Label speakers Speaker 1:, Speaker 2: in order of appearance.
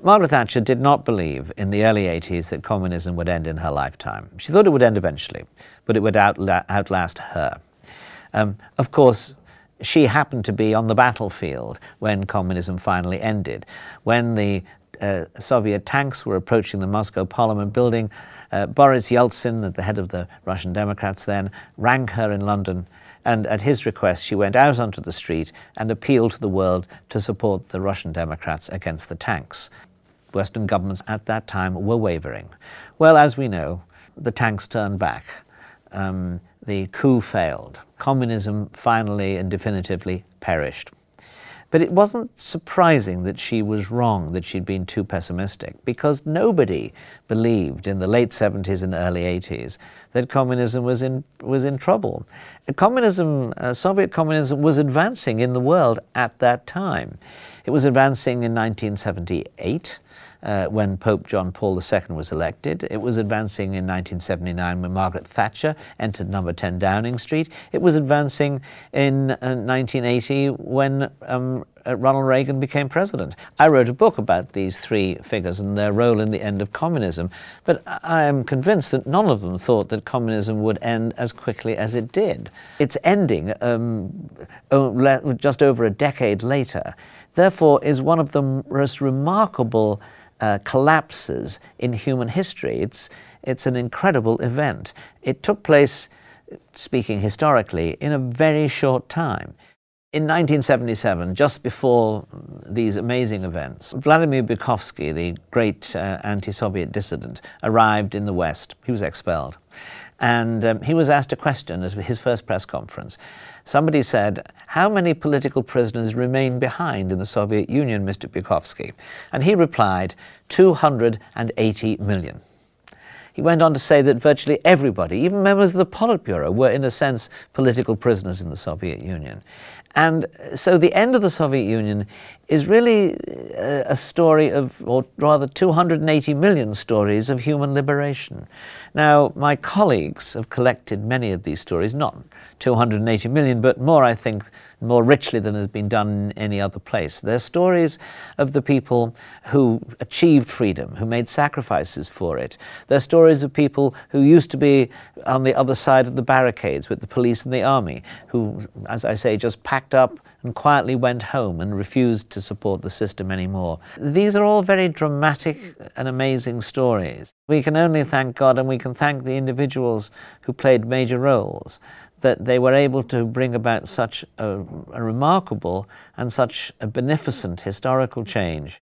Speaker 1: Margaret Thatcher did not believe in the early 80s that communism would end in her lifetime. She thought it would end eventually, but it would outlast her. Of course, she happened to be on the battlefield when communism finally ended. When the Soviet tanks were approaching the Moscow Parliament building, Boris Yeltsin, at the head of the Russian Democrats then, rang her in London, and at his request she went out onto the street and appealed to the world to support the Russian Democrats against the tanks. Western governments at that time were wavering. Well, as we know, the tanks turned back. The coup failed. Communism finally and definitively perished. But it wasn't surprising that she was wrong, that she'd been too pessimistic, because nobody believed in the late 70s and early 80s that communism was in trouble. Soviet communism was advancing in the world at that time. It was advancing in 1978. When Pope John Paul II was elected. It was advancing in 1979 when Margaret Thatcher entered number 10 Downing Street. It was advancing in 1980 when Ronald Reagan became president. I wrote a book about these three figures and their role in the end of communism, but I am convinced that none of them thought that communism would end as quickly as it did. Its ending just over a decade later, therefore, is one of the most remarkable collapses in human history. It's an incredible event. It took place, speaking historically, in a very short time. In 1977, just before these amazing events, Vladimir Bukovsky, the great anti-Soviet dissident, arrived in the West. He was expelled. And he was asked a question at his first press conference. Somebody said, "How many political prisoners remain behind in the Soviet Union, Mr. Bukovsky?" And he replied, 280 million. He went on to say that virtually everybody, even members of the Politburo, were in a sense political prisoners in the Soviet Union. And so the end of the Soviet Union is really a story of, or rather 280 million stories of human liberation. Now, my colleagues have collected many of these stories, not 280 million, but more, I think, more richly than has been done in any other place. They're stories of the people who achieved freedom, who made sacrifices for it. They're stories of people who used to be on the other side of the barricades with the police and the army, who, as I say, just packed up and quietly went home and refused to support the system anymore. These are all very dramatic and amazing stories. We can only thank God, and we can thank the individuals who played major roles, that they were able to bring about such a remarkable and such a beneficent historical change.